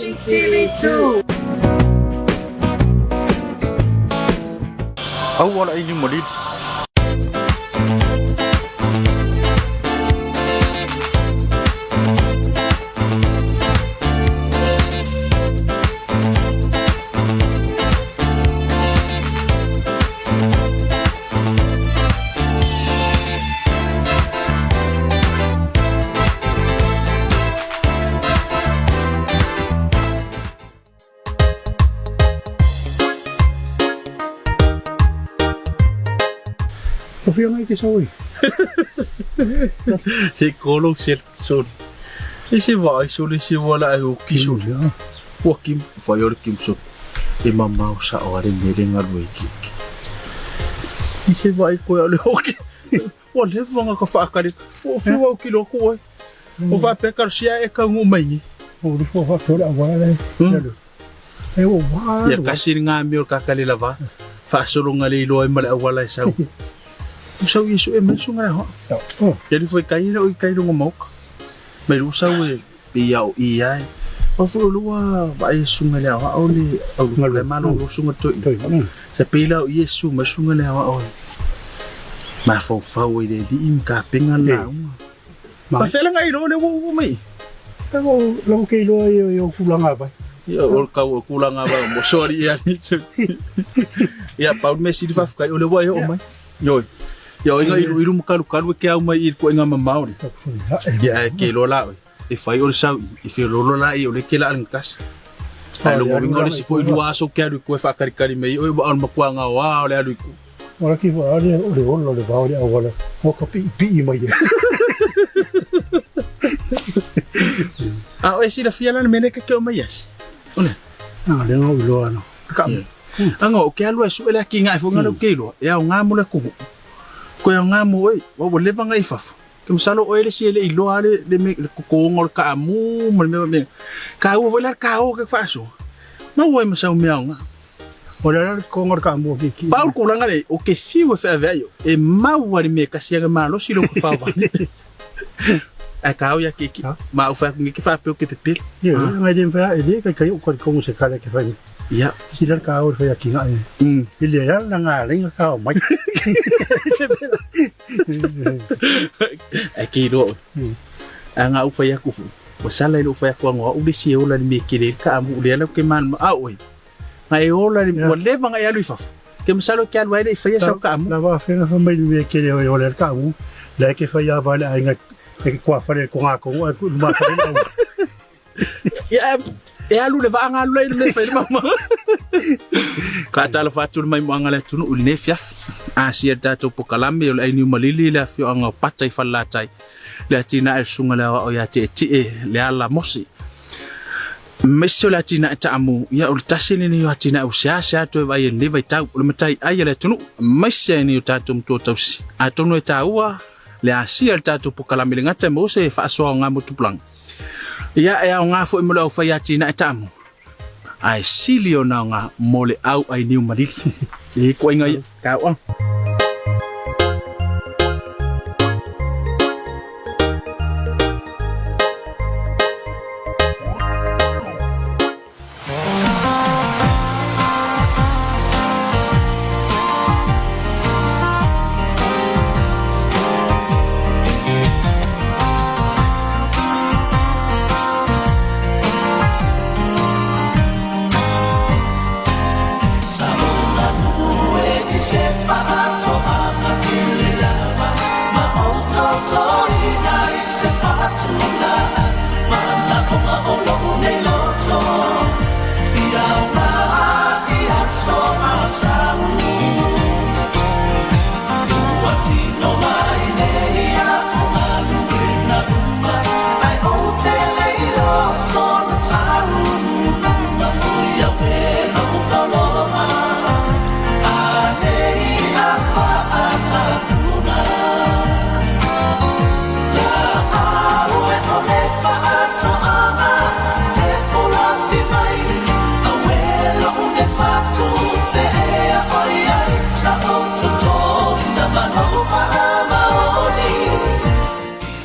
watching TV2. Wala inyong Malili. Kofi ang ikisaw eh. Si kolong son. Isi ba ay suli si wala ay kisul. Wakim fayor kim son. Imamaw sa awarin nilingar wikik. Isi ba ay kuya le hoki. Wala vanga ka faakalit. Fuwa kilo ko ay. O va pekar siya e kang umay. O do fo fa wala eh. Ay o wa. Ya kasi nga miol kakalila ba. Fa sulong ngalilo ay malawala sa. Usaw Yesu mensu nga ho. Jadi foi kain o kain ng mauk. May usaw iyaw iyay. O fu luwa ba Yesu nga lawa o li o le malo lusu nga toy. Sa pila Yesu masu nga lawa o. Ma fo fa we de im ka pingan na. Pa fela nga ilo le wo mai. Ako lang kilo ay kulang ba? Ya ol ka kulang ba mo sorry ya ni. Ya Paul Messi di fa kai o le wa yo mai. Yo. Yo inga iru makalu ke au mai ir ko inga mamauri. Ya ke lola. E fai ol sau e fe lola e ole ke la ankas. Ai lo mo ngole si foi dua so ke ko fa kari mai o ba al makwa nga wa ole alu. Ora ki va ale ole le va ole awala. Mo ka pi mai. Ah o esi la fiala mene ke o mai yes. Ona. Ah le no lo ano. Ka. Anga o ke alu su ele ki nga fo nga lo ke lo. Ya nga mo le ku. Ko yang ngamu oi wa leva nga ifaf ke misalo o ele si ele ilo ale le me ko ngol ka amu me ka o volar ka o ke faso ma wo me sa o meang Ora ko ngor ka amu ki Paul ko langa le o ke fi wo fa velho e ma wo me ka si nga malo si lo ko fa va a ka o ya ki ma o fa ki fa pe o ke pepil yo nga dem fa ele ka ko se kala ke fa ya si dar ka o fa ya ki nga ile ya na nga le nga ka o mai Aqui do anga ufa ya kufu wasala ile ufa ya kwa ngwa ubisi ola ni mikile ka amu ulela ke man oi ngai ola ni wale banga ya luifa ke misalo ke alwa ile fa ya sa ka amu la va fe na fa mai mikile ola ka amu la ke fa ya vale ai nga ke kwa fa le ko nga ko ma fa ya e alu le va anga lu le fa mama ka tala fa tu mai mo anga le tunu ul nefiaf asia tato pokalambe o ai ni Malili la fio anga patai falatai le tina e sunga la o ya te le ala mosi meso la tina ta amu ya o tasini ni ya tina o sia to vai le vai tau le matai ai le tunu meso ni tato mto tausi atono e taua le asia tato pokalambe le ngata mo se fa so nga mo tuplang ya e nga fo mo la fa ya tina ta amu ai silio na nga mole au ai ni Malili e ko inga ka o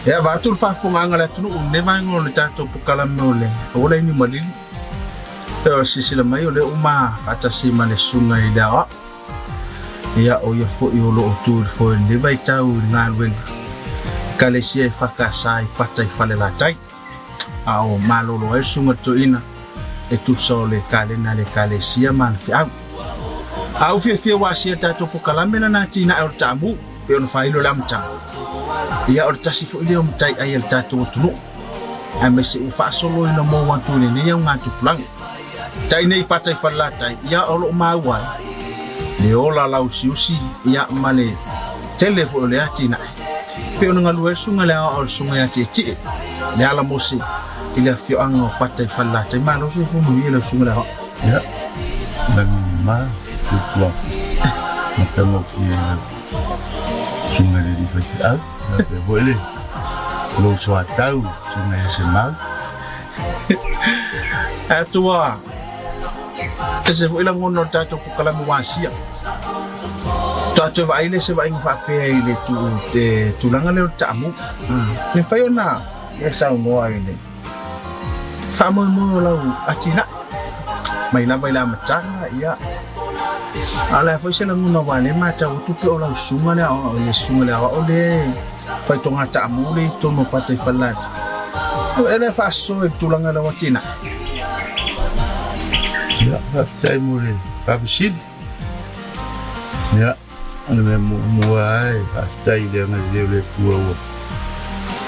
Ya batul fa funga ngala tunu ne ma ngol ta to pokala mole ola ni Malili Pero sisila mai o le uma fata si mane sunga I dawa. Ia o ia fo I o lo o tu fo le vai tau ngā luenga. Kale sia I whakasa I pata I whale la tai. A o malolo e sunga to ina. E tu so le kale sia man fi au. Au fia wa sia tato po kalamena na tina e o tamu. Pe on failo lam ta. Ia o tasi fo ile o mtai ai el tato o tunu. Ai me se ufa solo ina mo wantu ni ia ngatu pulang. Tai nei pata I whala tai. Ia o lo mauai. Le ola lau siusi ia male telefo le atina. Pe ona ngalu sunga le o sunga ya titi. Le ala mosi ile fio anga pata I whala tai malo so fu mu ile sunga le. Ya. Dan ma tu matamo ki sunga le di fa au. Pe boleh. Lo so atau sunga se mal. Atua. Ese foi lang ngono tato ko kala wasia. Tato vai le se vai fa pe ile tu te tulanga le tamu. Ne fa yona e sa mo ai le. Fa mo la atina. Mai la matanga ia. Ala foi se lang ngono vale mata tu pe ola sunga le o le fa tonga tamu le tono pata I falat. Ele fa so e tulanga le atina. Ya, haftai mure, habisid. Ya, ana me muai, haftai dia ngaji le tua wa.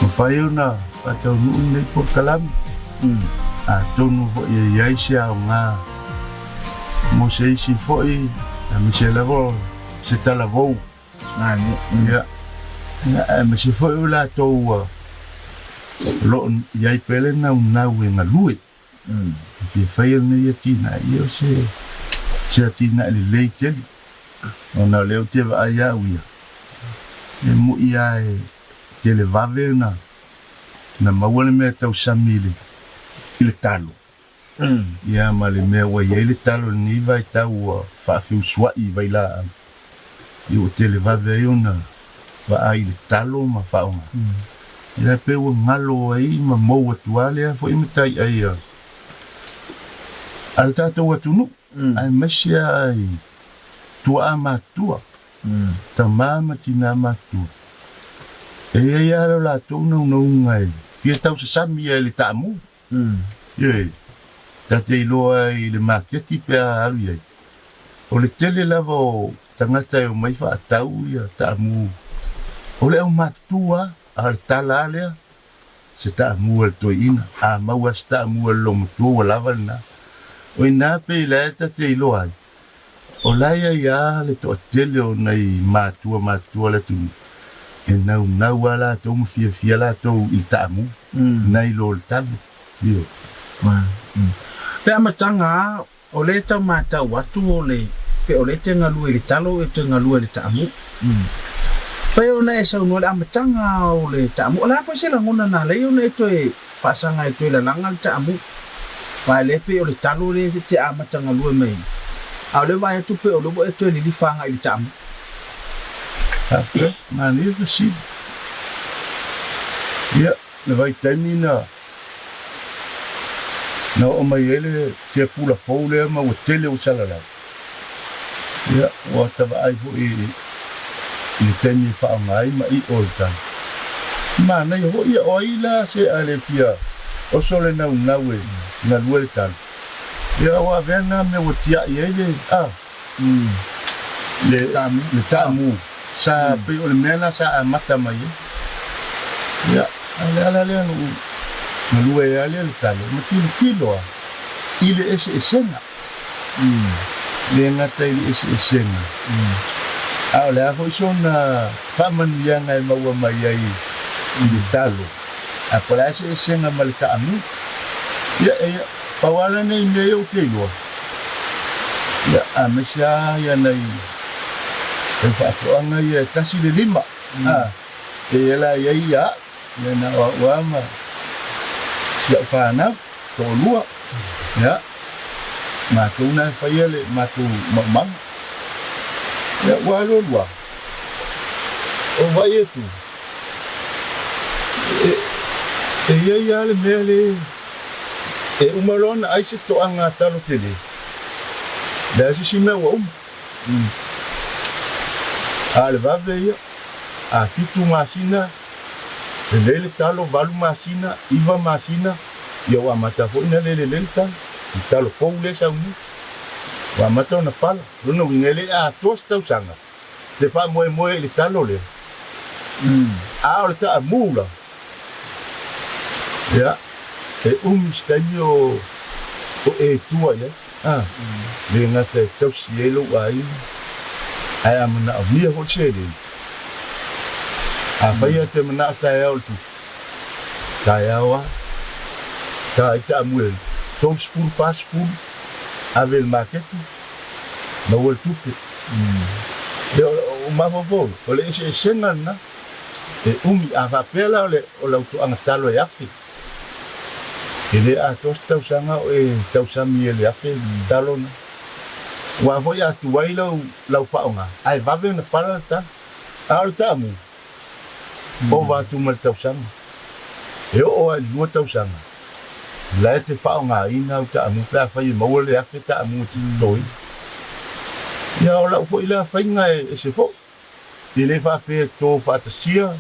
Mafayo na, atau nu nei por kalam. A tonu fo ia sia nga. Mo sei si fo I, me se lavo, se talavo. Na Ya. Ya, me se fo la to wa. Lo ia pele na we ngalui. Fi fail ni tina io se tina le leite ona leo te aya uia e mu ia te le vave na mawale me tau samile ile talo ia male me wa ile talo ni vai tau fa fi swa I vai la io te le vave ona va ile talo ma fa ona ia pe o malo ai ma mo tuale fo imitai ai al tato watunu ai mesia ai tua matua tamama tina matua e ia la tonu no ngai fia tau se sami ele tamu ye tate lo ai le marketi pe alu ye o le tele lavo tangata o mai fa tau ia tamu o le o matua al talale se tamu el toina a maua sta mu el lo tu lava na o ina pe la tate lo ai o la ia le to tele o nei matua le tu e na wala to mu fia la to il tamu nei lo il tamu io le amatanga o le tau mata watu o le pe o le te ngalu le talo e te ngalu le tamu fai ona e sa no le amatanga o le tamu la pa se la ngona na le ona e to e pasanga e to le langal tamu vai le pe o le talo le te amatanga lu mai a le vai tu pe o lo e to le li fanga i tamu after mani vasi ya le vai termina no o mai ele te pula fole ma o tele o salala ya o tava ai fo i teni fa mai ma I olta ma na yo ia oila se ale pia o sole na we na luelta ya wa vena me o tia ele le tamu sa pe o mena sa mata mai ya ala no lue ale le talo ma kilo ile ese esena le ngata ile ese esena ala ho sona faman yang ai maua mai ai ile talo apola ese esena malika amu ya pawala nei meio kilo ya amesha ya nei e fa anga ya tasi de lima e ela ya na wa ma sia fana to lua ya ma tu na fa yele ma tu mamang ya wa lua o vai tu e ya le mele E umalona ai se toanga talo tele. Da se si me wa Ale vave ia. A fitu masina. E lele talo valu masina. Iva masina. Ia wa mata fo ina lele talo. I talo fo ule sa uni. Wa mata na pala. Luna wingele a tos tau sanga. Te fa moe le talo le. A ole ta mula. Ya. E stanyo o e tua ya. Le ngata tau sielo ai. Ai amana avia ho chede. A faya te mana ta ya tu. Ta ya wa. Ta ita muel. Toms full fast food. Avel market. No wol tupe. O ma fo. O le se sengan na. E ava pela o la tu angatalo ya fi. Ele a tos tau sanga o e tau sami ele afe talona. Wa foi a tu wai lau faonga. Ai vave na para ta. Al tamu. O va tu mal tau sanga. E o a lua tau sanga. La te faonga ina o tamu pa fai mo le afe tamu ti loi. Ya o lau foi la fainga e se fo. Ele fa pe to fa ta sia.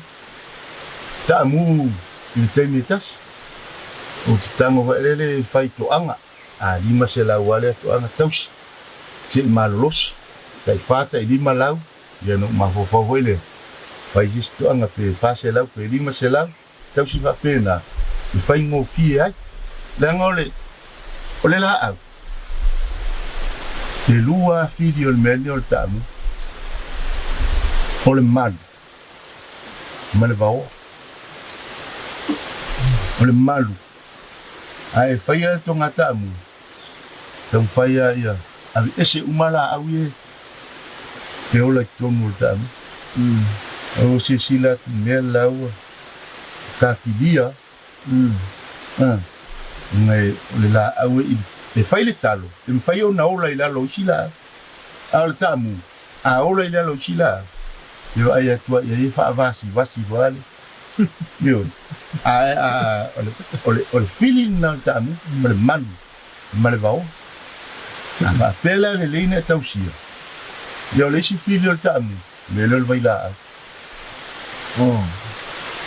Tamu il temitas. O te tango lele fai toanga. A lima se lau wale toanga tausi. Se malos. Tai fata i lima lau. Ia no mafofo wele. Fai jis toanga pe fa se lau pe lima se lau. Tausi fa pena. I fai ngō fie ai. Langa ole la au. Te lua fidi o le mene o le tamu. O le malu. Mane vao. O le malu. Ai faya to ngata mu. Tong faya ia. Abi ese umala au ye. Ke ola tomu tam. O se sila me lau. Ka kidia. Ngai le la au e fai le talo. E fai o na ola ila lo sila. Al tamu. A ola ila lo sila. Yo ai atua ia fa vasi vale. Yo. Ole feeling na tamu, ole man, male vao. A pela le leina tausia. Yo le si filio tamu, le le vai la.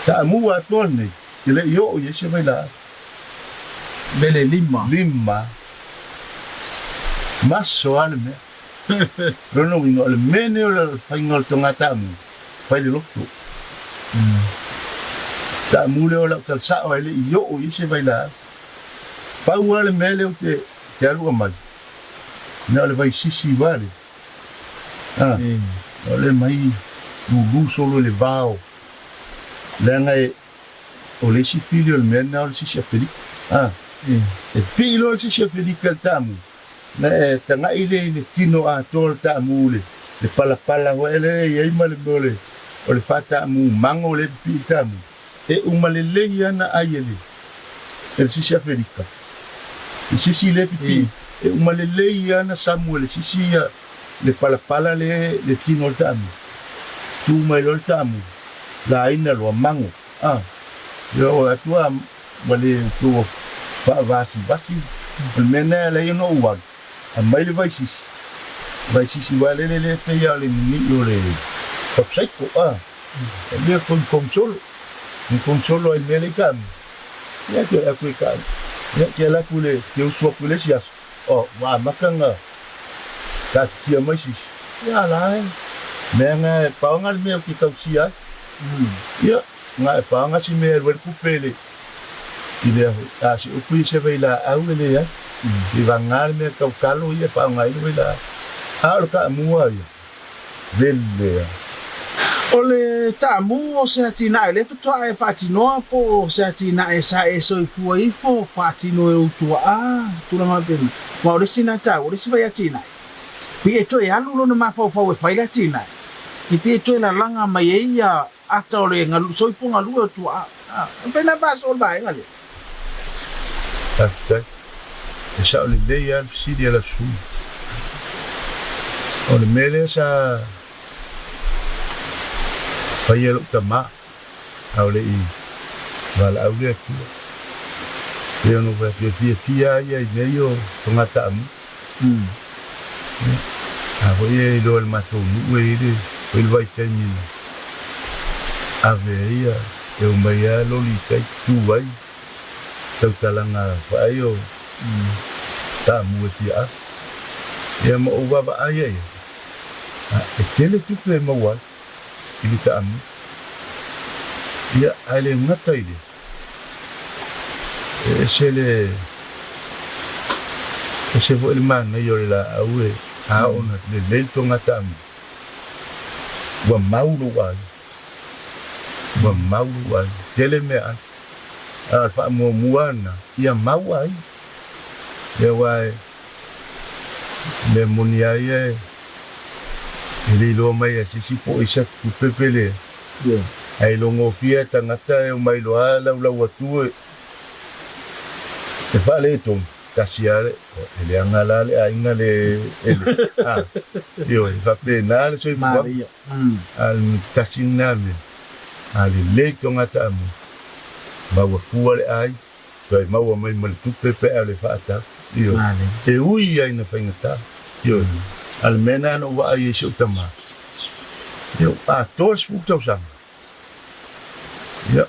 Tamu a torne, le yo ye se vai la. Bele lima. Maso alme. Rono wingo le mene o fai ngol tonga tamu. Fai le lokto. Ta mule o la tal sa o ele yo o ise vai la. Pa wale mele o te alu mal. Na le vai sisi vale. Ole mai lu solo le vao. Lenga o le si filio le mena o si chefeli. E pilo si chefeli kel tamu. Na tanga ile le tino a tol tamu le pala o ele ye mal mole. O le fata mu mango le pi tamu. E umalele yana ayele. El sisi Afrika. E sisi le pipi. E umalele yana Samuel. Sisi le pala le tino tamu. Tu mai lo tamu. La ina lo mango. Yo atua wale tu fa vasi. El mena le yo no uwan. A mai le vai sisi wale le pe ya le ni yo le. Popseko le consolo. Un consolo ai melikan. Ya ke aku ikan. Ya ke la kule, ke usua kule sias. Wa makanga. Ta tia mai sis. Ya la. Menga paungal me ki kau sia. Ya, nga paunga si me wer kupele. Ide asi upi se veila au le ya. Di vangal me kau kalu ya paunga ile veila. Al ka mua ya. Velle. Ole tamu o se atina ele fatoa e fatinoa po se atina e sa e soifua ifo fatino e utua tula mapena ma ole sina ta ole si vai atina pi e toi alu lo na mafau e fai atina i pi e toi la langa mai e ia ata ole ngalu soifua ngalu e utua pena pas ol vai ngale after e sa ole leia si dia la su ole mele sa Faya lo tama au le i wala au le tu Eu não vai fia e aí meio tongata amu. Foi ele o matou no ele vai ter ni. Aveia eu meia lolita tu vai. Tau talanga vai eu. Tá mu fia. E mo uva ai ai. Aquele tu que mo wa. Ele tá amu. E ele ngata ele. Ese foi ele man eu lá aue a ona de lento ngata amu. Wa maulu wa. Tele me an. Fa mo muana. Ia mau ai. Ya wai. Me munia ye. Ele lo mai si po isa ku pepele. Ai lo ngofia tangata e mai lo ala la watu. E fale tom kasiare ele angalale ainga le ele io fa penale so fa al tasiname al leito ngata amu ba wa fuale ai to ma wa mai mal tupe pe ale fa ata io e ui ai na fengata io al mena no wa ai so tama io a tos fu to sam io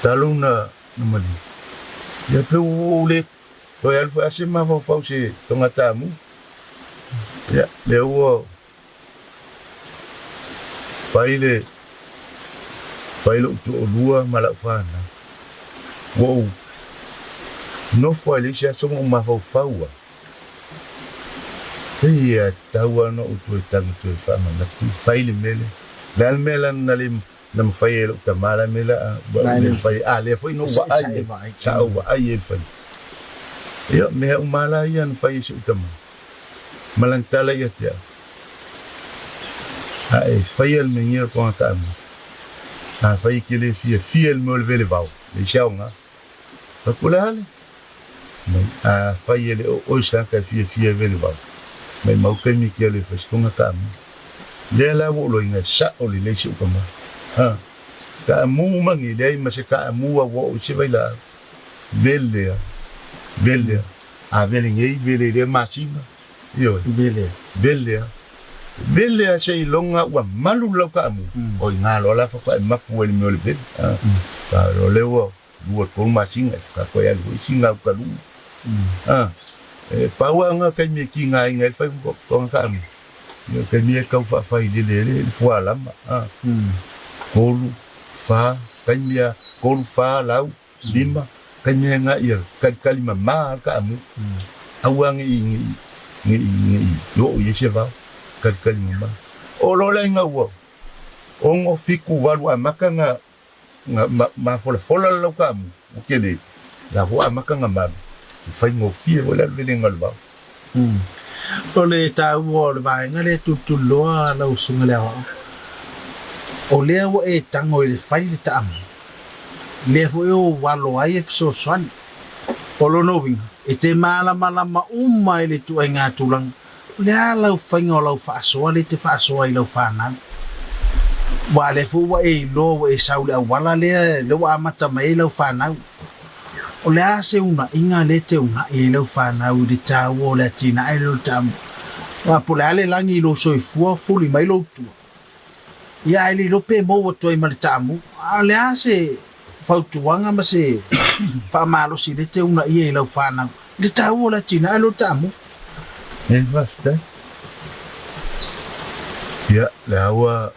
taluna no mali ya pe ule to ya fa se ma fa se tonga tamu ya le wo faile tu lua mala fana wo no foi ali já somos uma faua ya tawa no tu tang tu fa ma tu faile mele dal mela nalim nam faile tamala mela le fai le foi no wa ai sa wa ai fai ya me umala yan fai su tam malantala ya tia ai fai el menir ko kam fai que le fie el me lever le vau le chaunga pa kulale fai el o sa ka fie le vau me mau ke mi ke le fai ko kam le la wo lo inga sa o le su kam ka mu mangi dai ma se ka mu wo se vai la vele vele ngei de machima yo vele se longa wa malu lo ka mu o nga lo la fa ka ma pu el me le ka lo le wo ko machinga ka ko ya lo singa ka lu pa wa nga ka mi ki nga ngai fa ko ka mu yo ka mi ka fa le fo ala ma kolu fa kanya kolu fa lau lima kanya nga ia kalima ma ka mu awang ngi yo ye va kalima ma o lo la nga wo on fiku walu amaka nga ma fola lo ka mu kele la ho amaka nga ma fa ngo fie wala le nga lo ole ta wo va nga le tu lo la usunga le o lea wo e tango i le whai le taam. Lea fo e o walo ai e fiso soani. Polo novinga, e te malama uma i le tu ai ngā tulang. Lea lau whainga o lau whaasoa le te whaasoa i lau whanau. Wa le fo wa e lo wa e saule a wala le wa amata mai lau whanau. O lea se una inga le te una i lau whanau i le tāua o le tina ai lau taam. Wa po le ale langi i lo soifua fuli mai lau tua. Ya ele lope mo to i malitamu ale ase fautuanga ma se fa malo si le te una i lo fana le tau la tina lo tamu e basta ya la wa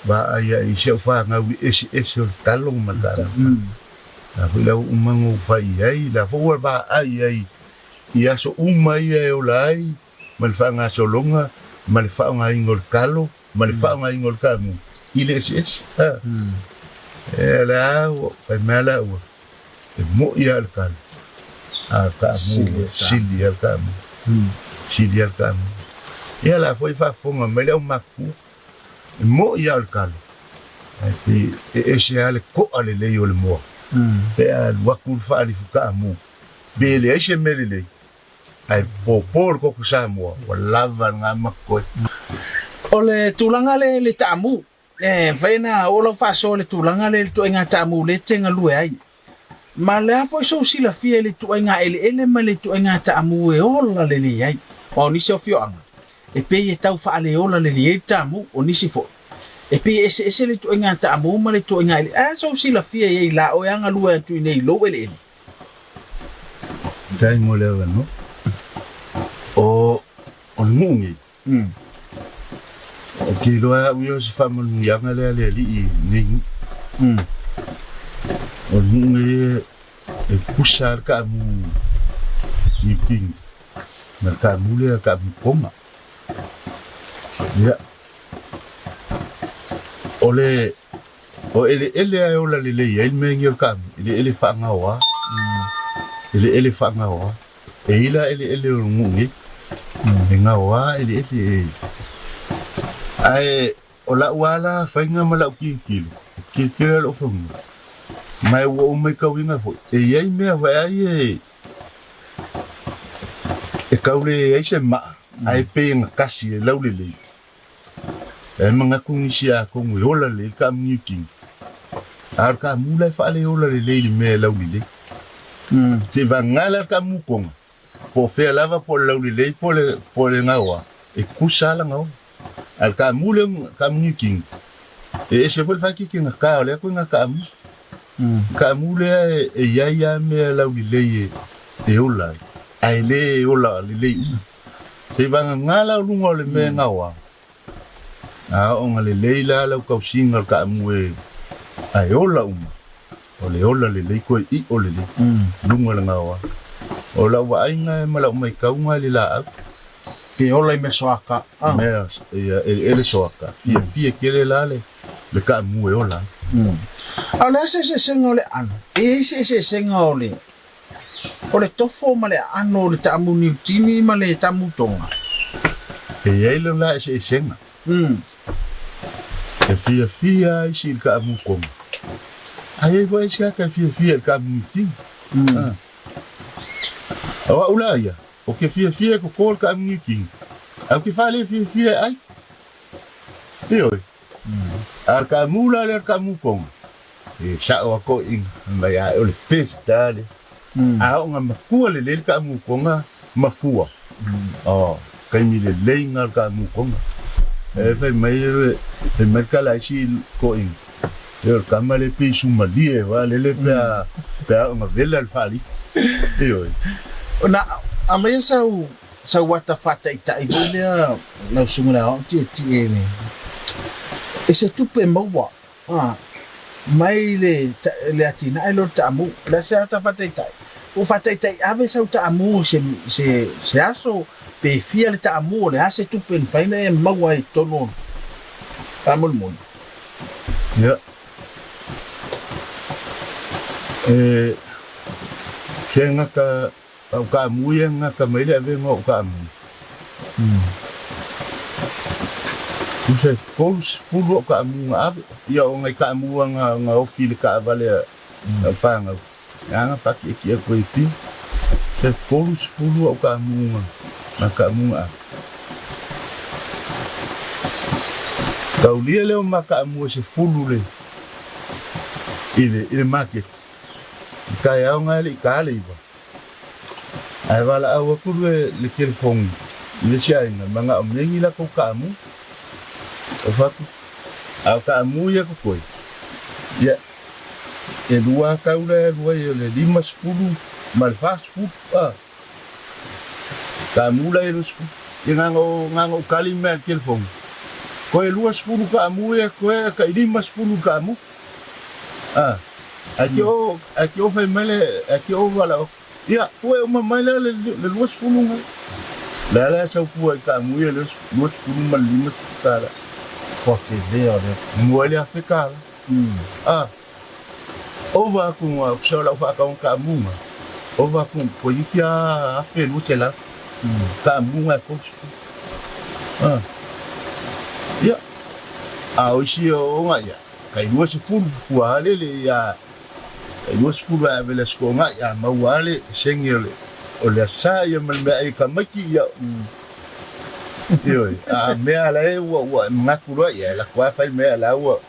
ba ya i se fa nga wi ese talong mandara la fu la umango fa ai la fu ba ai ia so uma ia o lai mal fa nga so longa mal fa nga ingol kalo mal fa nga ingol kamu ile es la fa mala wa mo ia al kal kamu sili al kamu ia la foi fa fonga mele o maku mo ia al kal e ese ale ko ale le yo le mo pe al wakul fa ali fukamu bele ese melele ai popor ko Samoa wala nga makoi ole tulanga le tamu faina o lo faso le tulanga le to nga tamu le tenga lu ai Ma le afo so sila fia le tuenga ele ma le tuenga ta amu e ola le le ai. O ni se fio anga. E pe e tau fa le ola le le ta amu o ni se fo. E pe ese le tuenga ta amu ma le tuenga ele. A so sila fia e la o anga lua tu nei lo ele. Dai mo le no. O mungi. O ki loa uyo si fa mo yanga le li ni. O mungi e puxar ka mu ni king. Na ka mu le ka mu poma. Ya. Ole o ele ai ola le ele me ngir ka ele fa ngawa. Ele fa ngawa. E ila ele mungi. Ngawa ele ai ola wala fainga mala ki lo fum mai wo mai ka winga fo e ai me wa ai e kaule ai se ma ai pe nga kasi e laule le e manga kunisia ko ngi ola le ka miki ar ka mula fa le ola le me laule le se va ngala ka mu konga po fe lava po laule le po le ngawa e kusala ngawa al ka mule ka miki e se vol fa ki nga ka le ko nga ka mule e ya me laule le e ola ai le ola le se va ngala lungo le me ngawa a onga le leila la ka singa ka mu ai ola ole ola le ko I ole le lungo le ngawa ola wa ainga mala mai ka unga le la ke ola me soaka me ele soaka fie kele la le ka mu ola ala se ngole ano e se ngole ole tofo male ano le tamu ni timi male tamu tonga e ele la se senga e fie isi ka mu kom ai vai se ka fie ka mu ting awa ulaya o ke fie ko kol ka mu ting au ke fale fie ai io al ka mu la le ka mu kom e sa o ko in mai ai ole pestale a nga makua le ka mu konga mafua kai mi le lenga ka mu konga e fai mai e merkala si ko in e ka male pe sumalie wa le pe nga vela al fali io na amaya sa wata fata ita ivolia na sungula o ti ele e se tupe mawa mai le atina ai lo tamu la sa ta fata ita o fata ita ave sa tamu se aso pe fia le tamu le ase tupe faina e mawa e tono amul mon ya kenga ka muye nga ka mai le vengo ka mu Use kous fulu ka mu ave ia o ngai ka mu nga o fili ka vale fanga nga fa ki ko iti se kous fulu ka mu na ka mu a kaulia le o maka mu se fulu le ile market ka ya nga le ka le ba ai wala a ku le telefon le sia nga manga o mengi la ko ka mu o faku au ka mu ya ko koi ya e dua kaula dua le limas fulu mal fast food ka mu la irus ngango kalima telefon ko e luas fulu ka mu ya ko ka limas fulu ka mu aqui o fai mele aqui o wala ya foi uma mele le luas fulu la sa fu ka mu ya luas fulu mal limas kala porque deu molha ficar ova com a pessoa fa com camunga ova com polícia a felu lá camunga com ya hoje o ya kai duas fulu fuale le ya duas fulu a velas com ya mawale sengele olha saia mal mai kamaki ya Yo, mea la e wa makuro ya la kwa fai mea la wa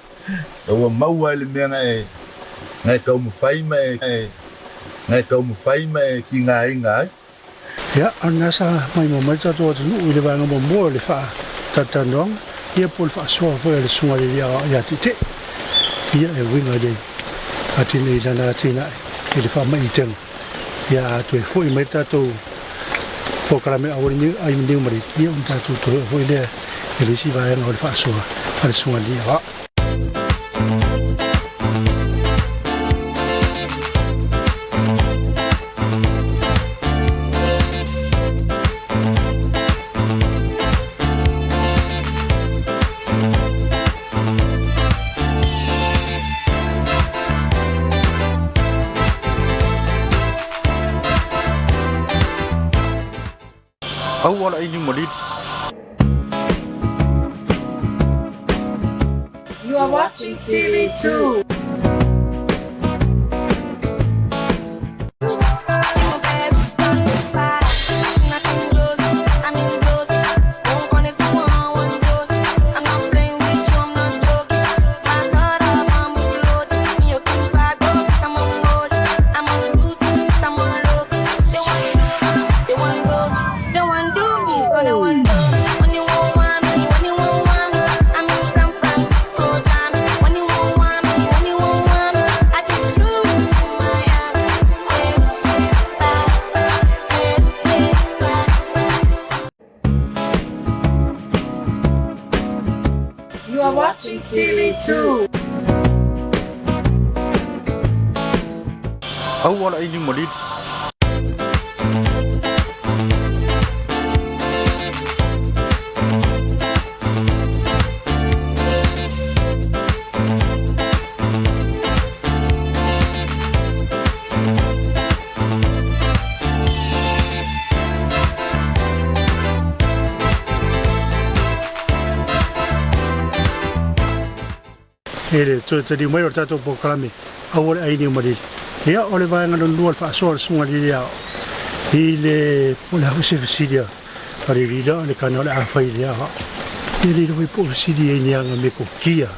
maua le mea ngai ka mo fai mai ngai kau mo fai mai ki ngai Ya, ana sa mai mo mai tato tu no le vanga mo mo le fa tatanong ia pol fa so fo le sunga le ya tite ia e winga de atini dana tina le fa mai teng ya tu fo mai tato po kala me awon ni ai ndi mari ia un tato to fo le si va en fa so le sunga le ya أول أي مريض. You are watching TV2. You are watching TV2. أول أي مريض. ele to te di mai o tato po kalame awole ai ni mari ia ole vai ngalo lual fa so sunga di ya ile pola ho se fisidia pare rida le canale a fai dia ile do po fisidia ni anga me ko kia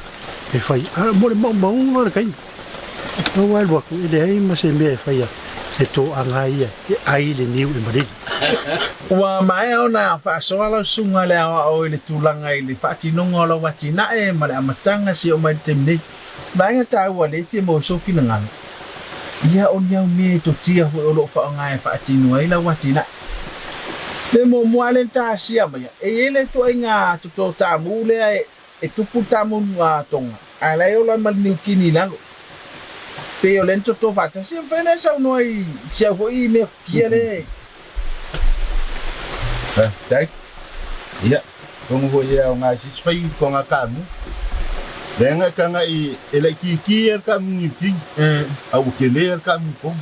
e fai mo le mo ngor kai o wal bo ile ai ma se me fai se to anga ia e ai le niu e mari Wa mai au na fa so ala sunga le au le tulanga i le fati no ngolo wati na e male amatanga si o mai temni ba nga ta wa le fi mo so fi ngan ia on ya me to tia fo lo fa nga e fati no ai la wati na le mo moale ta si ama e ele to nga to ta mu le e tupu ta mu nga tonga ala yo la mal ni kini la pe o lento to fata si fene sa no ai si fo i me kiele Dai. Iya. Kung ho ya nga si spay ko nga kamu. Denga ka nga i elekiki kamu ngiting. Au kele kamu ko.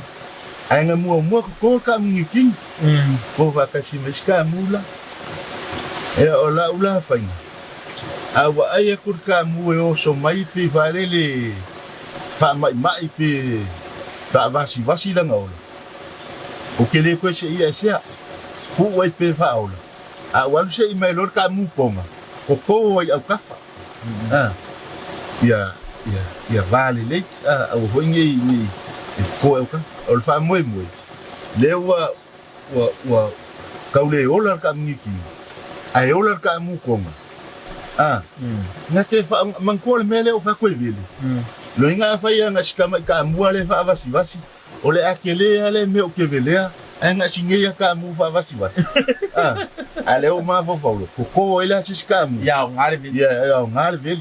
Ai nga mo ko kamu ngiting. Ko va ka si mes kamu la. E ola ula fai. Awa ai kur kamu e o so mai pe valele. Fa mai pe. Fa vasi la ngol. O kele ko se ia sia. Ku wai pe faula a wal se mai lor ka mu ponga ko wai au kafa ya vale le au hoingi ni ko au ka ol fa moi le wa kaule ola ka ngiki ai ola ka mu konga na te fa man ko me le o fa ko vile lo inga fa ya nga skama ka mu ale fa vasi ole akele ale me o ke velea nga singeya ka mu fa vasi ale o ma fo fo ko ele si skamu ya ngare vi ya ngare vi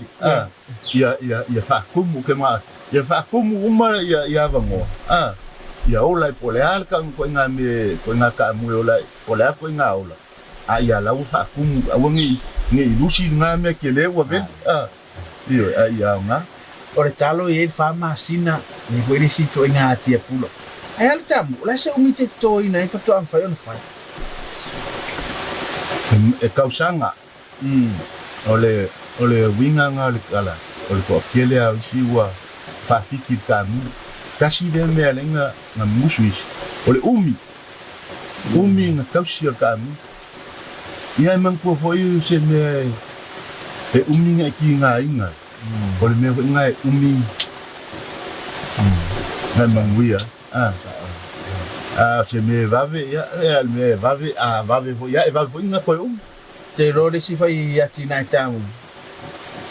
ya fa kumu ke ma ya fa kumu uma ya vango ya ola pole al ka ko nga me ko nga ka mu ola ola ko nga ola ya la fa kumu awangi ngi lusi nga me ke le wa ve ya nga ore talo e fa masina ni foi si to nga tia pulo ai tamu la se umite to ina fa to am fa on fa e kausanga ole winga nga le kala ole ko kele a siwa fa fiki kamu kasi de me lenga na muswis ole umi nga kausia kamu ia man ko foi se me e umi nga ki nga inga ole me nga umi na manguia Se me vave ya me vave vave fo ya vave fo inga ko te rore si fai ati na tamu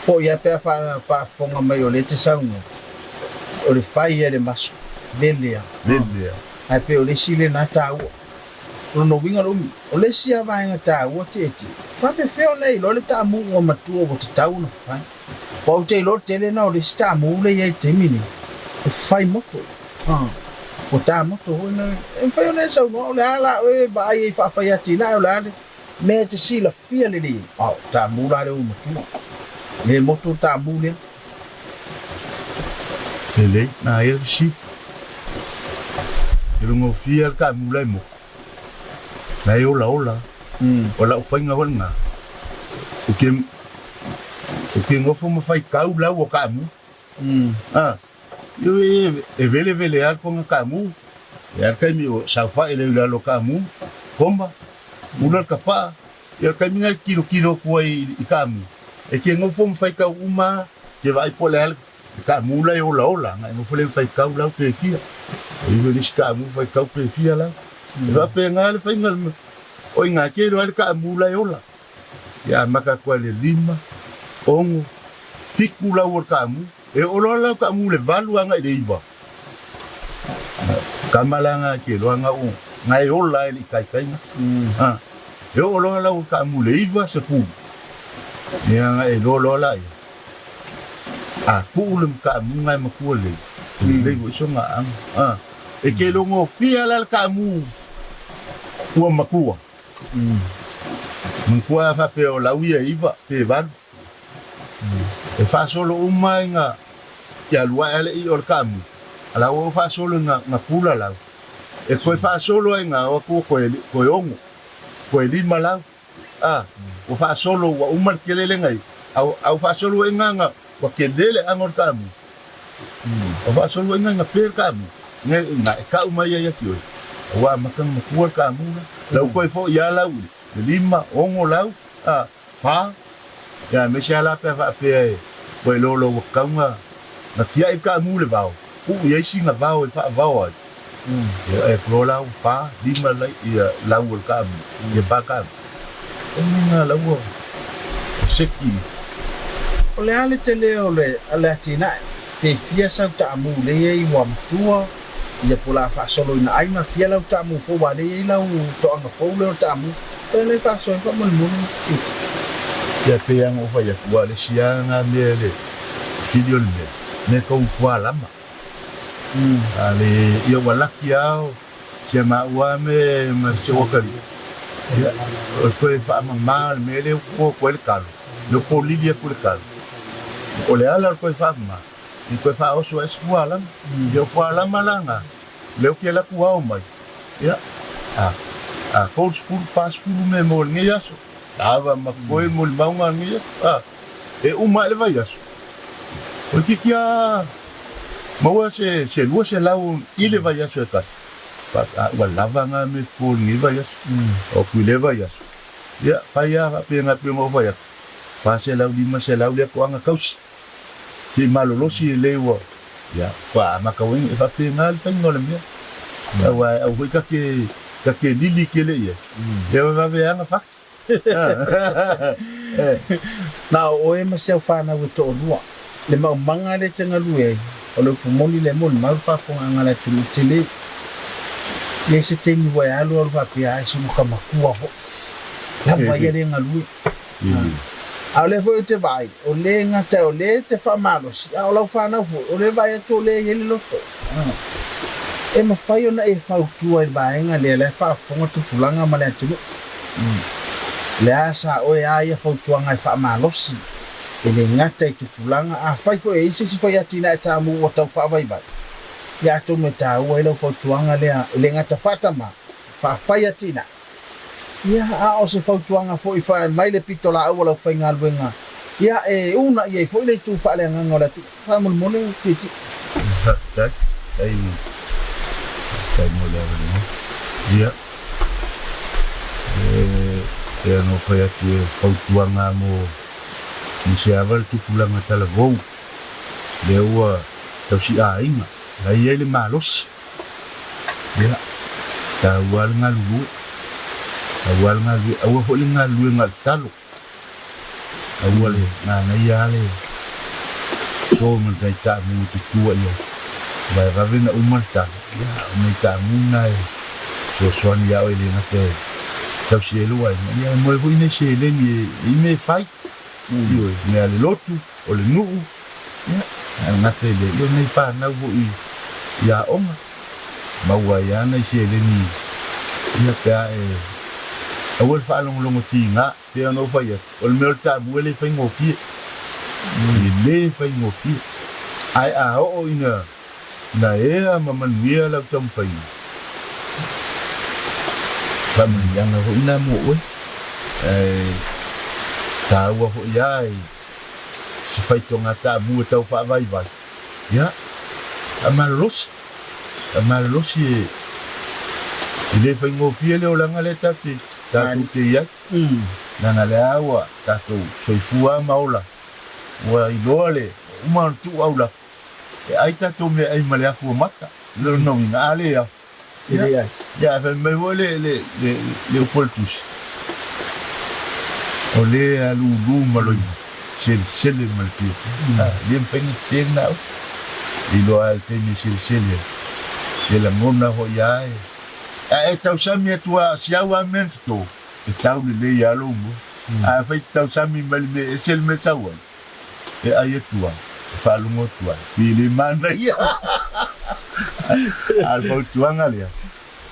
fo ya pe fa fonga mai o le te saunga o le fai e le maso lelia ai pe o le sile na tau no winga lumi o le sia vai nga tau o te fa fe feo nei lo le tamu o matu o te tau na fa o te lo te le na o le stamu le ye te mini o fai moto o ta moto o na en fai o le sau no le ala e ba ai fa fai ati na o la me te sila fia le li ta mula le o matu le moto ta mule ele na ele si ele ngo fia ka mula mo na yo la ola o la fai nga wanga o ke ngo fo mo fai ka u la o ka mu yo e vele al ko ka mu ya ka mi o sa fa ele la lo ka mu komba mula ka pa ya ka mi nga kilo ko i ka mu e ke ngo fo mo fai ka uma ke vai po le ka mula yo la ola nga ngo fo le fai ka u la pe fia e yo ni ska mu fai ka pe fia la va pe nga le fai nga o inga ke lo ka mula yo la ya maka ko le lima ongo fikula o ka mu e o lo ka mu le valu nga le iba kamalanga ke lo nga o nga yo la le kai nga e o lo la o ka mu le iba se fu ya nga e lo la kulum ka mu nga ma ku le wo so nga e ke lo ngo fia la ka mu o ma ku Mengkua fa pe o la uia iva pe van. E fa solo uma nga ya lua ele I or kamu. Ala o fa solo nga pula la. E ko fa solo nga o ko ongo. Ko lima la. O fa solo wa uma kelele ngai. Au fa solo nga wa kelele angor kamu. O fa solo nga pe kamu. Nga ka uma ya ki o. Wa makang makua kamu la ko fo ya la lima ongo lau fa ya me shala pe fa pe ko lo kanga na tia I ka mu le bao ku ye singa bao fa bao e pro lau fa lima la ya lau ka ye ba ka na lau seki ole ale te le ole ale tina te fia sa ta mu le I wa tua ia pola fa solo ina ai na fia lau ta mu fo wa le lau to anga fo le ta mu ele fa so fa mon ya pe yang o fa ya wa le sianga me le video le me ko fa la ma ale yo wala kiao se ma wa me se o ka ya o ko fa ma mal me le ko el calo lo polidia ko el calo o le ala ko fa ma I ko fa o so es fa la yo fa la malanga le ke la ku au mai ya cold school fast food me mol ngi yaso ava ma ko mol maunga ngi e uma le vai yaso o que ma wa se lo se la ile vai yaso ta pa wa lava nga me ko ngi vai yaso o ku le vai yaso ya fa ya pe nga pe mo vai yaso fa se la di ma se la le ko nga kaus ki malolo si le wa ya pa ma ka wen fa pe nga le fa ngol me wa o ka ke lili ke le ye e va ve anga fa na o e ma se fa na to lua le ma manga le tenga lue o le pumoni le mon ma fa fo anga le tu tele le se tengi wa ya lo fa pia su ka ma ku fo la va ye le nga lue a le fo te vai o le nga te o le te fa malo si a lo fa na fo o le vai to le ye le loto e ma fai ona e fa utua I baenga le fa fonga tu pulanga ma le tu le asa o ya ia fa utua ngai fa malosi e le ngata I tu pulanga a fai fo e isi si fa ya tina ta mu o tau fa vai vai ya to me ta o le fa utua le ngata fata ma fa fai ya tina ya a o se fa utua nga fo I fa mai le pitola o la fa nga luenga ya e una ia fo le tu fa le nga ngora tu fa mo mo le titi ai kai mo le ya e no foi aqui fautuanga mo ni se aval tu pulanga tala vou le ua tau si a inga ai ele malos ya Tawal ngalu. Awal ngalu, awal holi ngalu ngal talo. Awal na yale. So mentai tak mu tua yo. Bai ravina umarta. Ya, mai tak mu nai. So suan ya ele ngate. Tau sielu ai. Ya mo vo ine siele ni ine fai. Yo, me ale lotu o le nuu. Ya, ngate le yo nei fa na vo I. Ya onga. Maua ya na siele ni. Ya ka awal fa long tinga te no fa ya ol melta buele fa ngofi le fa ngofi ai a o ina na e maman mia la tam fa fa man yang ho ina mo o ta wa ho ya si fa to ngata bu ta fa vai ya amalos ye ile fa ngofi le o la ngaleta ti Tatu te ia, nana le awa, tatu soifua maula, wa iloa le, umar tu aula, ai tatu me ai male afu mata, le no inga ale ya, ya fa me vole le poltus, ole alu lu maloi, sel malti, le fengi sel na, iloa te mi sel la mona ho ya. Tau sami atua siawa mento tau le ya longo fai tau sami malme sel me sawa ai atua fa lungo tua pili mana ya al fa tua ngalia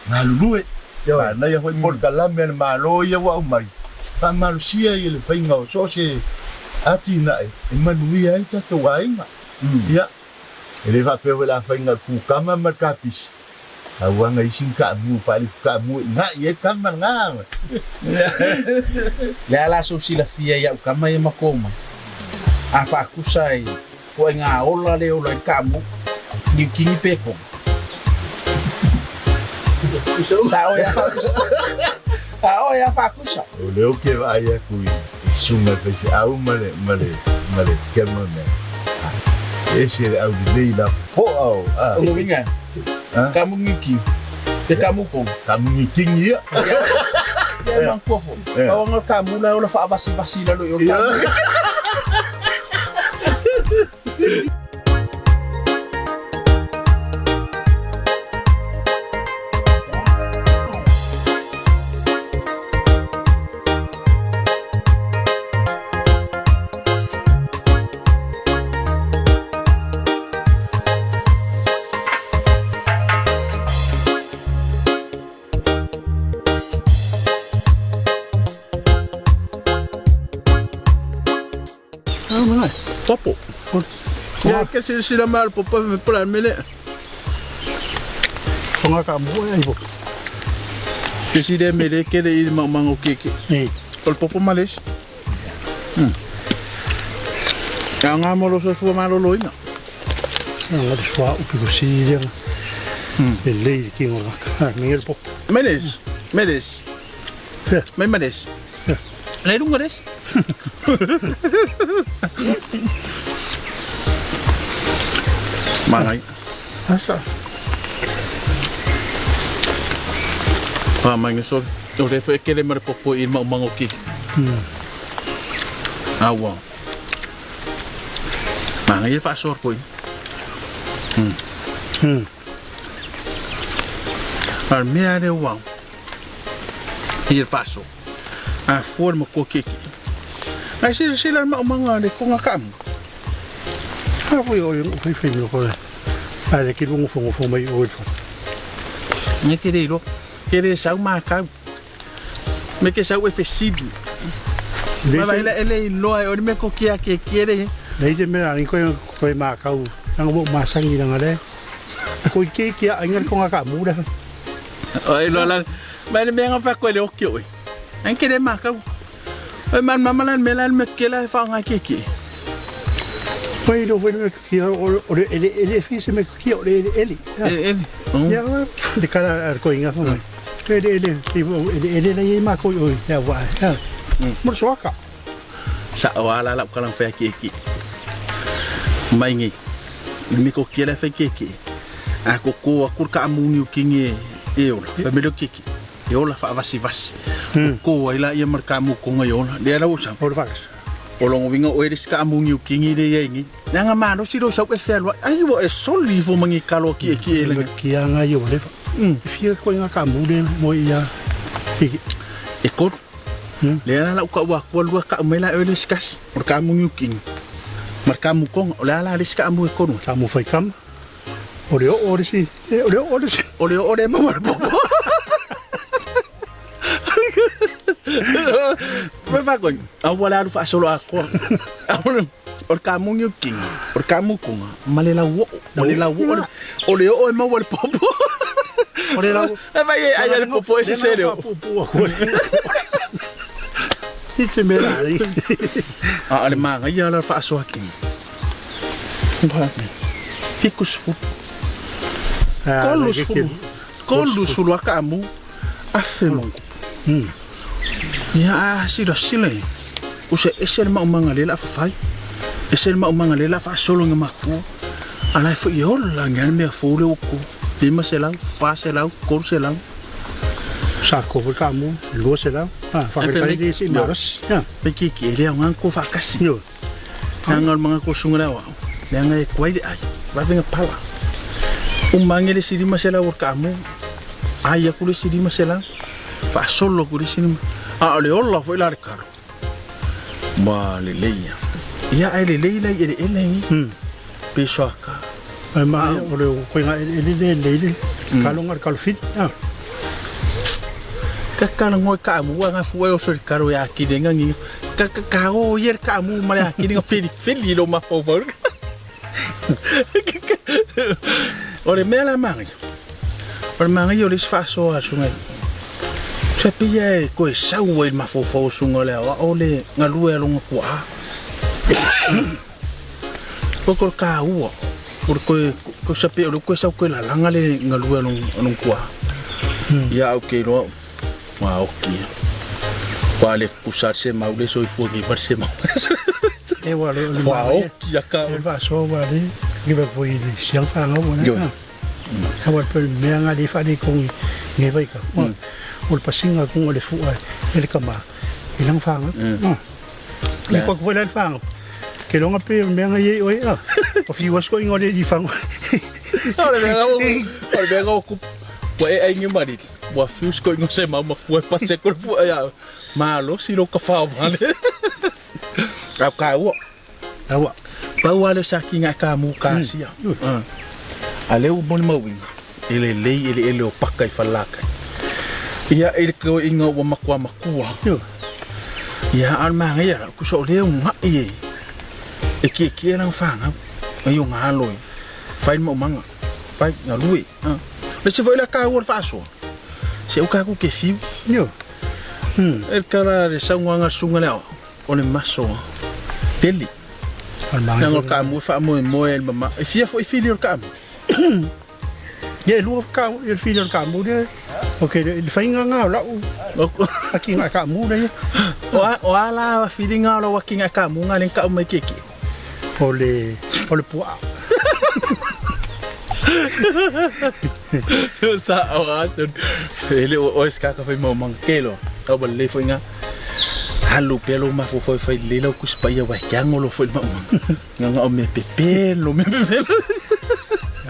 ngalue na ya foi por kalambe malo ya wa mai pa malusia ile fai ngau so se atina e manui ai ta to wainga ya ele va pe la fai ngal ku kama markapis awang ay sing kamu falif kamu nga ye kaman nga la so sila fia ya kama ya makoma afa kusai ko nga ola le ola kamu ni kini peko tao ya fa kusa leo que vaya ku sunga fe au male kemone ese au de la po au ngoinga kamu ngiki te kamu pong kamu ngiki ya mang kofo awang kamu la ola fa basi la lo yo kamu Popo. Ya que se sila mal popo me plan mele. Ponga kamu ai bo. Que si de mele que le mamang o keke. Ol popo males. Ya ngamo lo so malo lo ina. Nga swa o ki si dia. Le ki ngora ka ngel popo. Meles. Me meles. Le dungares. Mangai. Asa. Mangai sor. O refo e kele mar popo I mango ki. Awa. Mangai fa sor poi. Ar meare wa. Ir faso. A forma ko keki. Ai sila mga de ko nga kam. Ha foi o foi no ko. Ai que não foi mai o fa. Ni querido. Quere sa uma ka. Me que sa o fesido. Mas ele lo ai o me ko kia que quiere. Dei de me ani ko ma ka. Nang mo masangi nang ale. Ko keki ai ngal ko nga ka mu da. Ai lo la. Mas me nga fa ko le o kio. An kere ma ka. Man mamalan melan me kela fa nga keki. Pai do bueno que ele fez me que ele. Ya de cara ar coinga fa. Ele na ma ko yo ya wa. Mo soaka. Sa wala la kalang fa keki. Mai ngi. Mi ko kela fa keki. Ako ko akur ka amuni kingi e ola family kiki e ola fa vasi ko ila ia marka mu ko ngai ola le ala usa Por vagas. o longo winga o eris ka amu nyu kingi de yengi nga mano siro sa e felwa ai wo e soli fo mangi kalo ki e le Ki anga yo le. Fia ko nga ka mu de mo ia. e ko le ala ka wa ko lu ka mela eris kas por ka amu nyu kingi marka mu ko le ala eris ka amu e ko no Ta mu fai kam. Ore si. ore ma war popo me va con awala lu fa solo ako or kamu king or kamu ko malela wo ole o ma war popo Ore la. e vai ai ale popo ese serio It's melari. ale manga ia la fa so king fikus fu Kolus fulu akamu afelong. Ya sila usa esel ma umanga lela fa fai. Esel ma umanga lela fa solo ngamaku. Ala fo yola ngan me fulu ko. Lima selang, fa selang, kor selang. Sa ko ka mu, lo se la. Fa ka di si maros. Ya. Peki ki ele ngan ko fa kasi. Yo. Ngan mga ko sungala wa. Ngan kwai ai. Va venga pala. Umangele sidi masela war kamu aya kuli sidi masela fa solo kuli sidi ale olla foi la karo ma le leia ya ele leila ele pesaka Ma ore ko nga ele kalongar kalfit. Ya. kakana ngoi kamu nga fuwe o sori karo ya kidenga ngi ka o yer kamu mala kidenga feli lo ma favor ore mela mangi ore mangi yo lis faso a sungai chapia ko sa o il ma fofo sungole a ole ngalu e longa kwa pokor ka uo por ko chapia ko sa ko la langale ngalu e long kwa ya okay lo wa okay wale kusarse maule so ifogi barse ma E walo wow ya ka el va so wale. Gibe po i siang pa ngo na. Awal pe me nga di fa di kong nge vai ka. Ol pasinga kong ole fu el kama. Ilang fa ngo. Ni ko ko lan fa ngo. Ke lo nga pe me nga ye oi a. O fi was ko ngode di fa ngo. ore venga ko wa ai ngi mari wa fius ko ngo se mama wa pase ko ya malo si lo ka fa vale ka wo Awa. Pau sa kinga ka mu kasia. Ale u bon mawing. Ele o pakai falaka. Ia ele ko inga wa makwa. Ia al manga ia ku so le un ie. E ki lang fanga. Ayo ngaloi. Fai mo manga. Pai na lui. Le se foi la ka wa faso. Se o ka ku ke fiu. Yo. El cara de sangwanga sungalao. Ole maso. Teli. Nang kamu fa mo el mama. Fia foi filho kamu. Ye lu ka el filho kamu de. Okay, el fainga nga la u. Aki nga kamu de. Wala filho nga la waking kamu nga len ka mai keki. Ole pua. Sa awason. Ele o ska ka foi mo mangkelo. Ka balle foi nga. Halo pelo ma fo foi lelo ku spaya wa kyango lo foi ma nga o me pepelo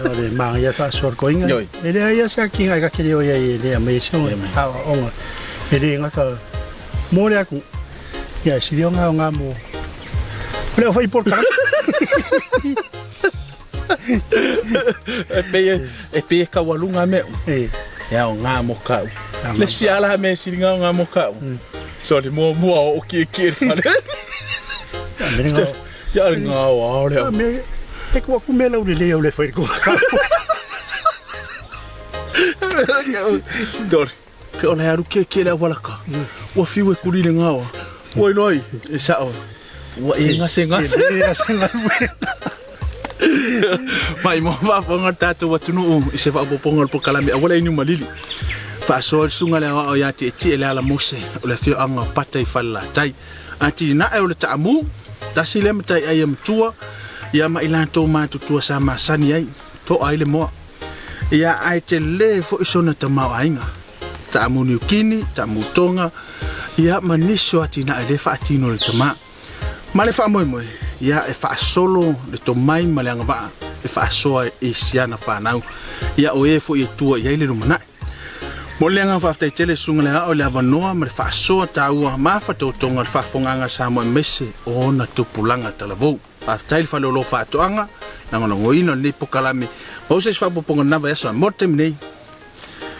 Ore ma ya fa sor ko inga ele ya sa kinga ka kele o ya ele me so ha on ele nga ka mo le aku ya si dio nga mo pero foi importante e ka walunga me ya nga mo ka le si ala me si nga mo ka so le mo o ki fale ya nga wa le me e ko ku me la le le foi ko dor ke ona haru ke la wala ka wa fiwe kuri le nga wa oi noi e sa o wa e nga se mai mo va ponga tato wa tunu se va ponga po kalami awala inu malili fa so sunga le o ya ti le ala mose o le fio anga patai falla tai ati na e o le tamu tasile mtai ai tua ya ma ilanto ma tua sama sani ai to ai le mo ia ai te le fo isona tamau ainga ta mu New Guinea ta mu Tonga ia maniso atina le fa atino le tama male fa moi ia e fa solo le to mai male anga ba e fa so e siana fa nau ia o e fo e tua ia le rumana mo le anga fa te tele sunga le o le avanoa male fa so ta ua ma fa to tonga fa fonganga sa mo mese o na tupulanga talavou fa tai fa lo fa toanga na ngona ngoina le pokalami o se fa poponga na va so mo temnei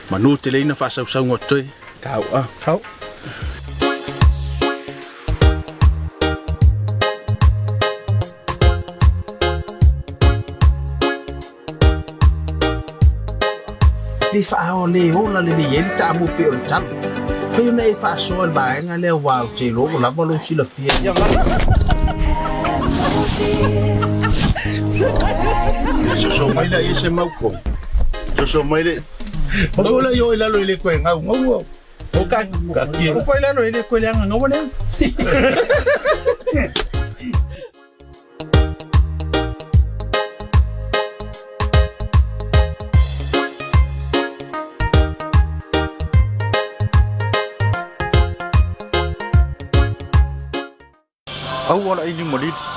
manu te leina fa sa ngotoi tau tau li fa o le o la le yel ta mo pe o tal fa yo nei fa so el ba nga le wa o te lo la bolo si la fie ya so mai la ese mau ko so mai le o la yo la lo le ko nga ngo o ka ki o foi la lo le ko le nga ngo ne Awal ini Malili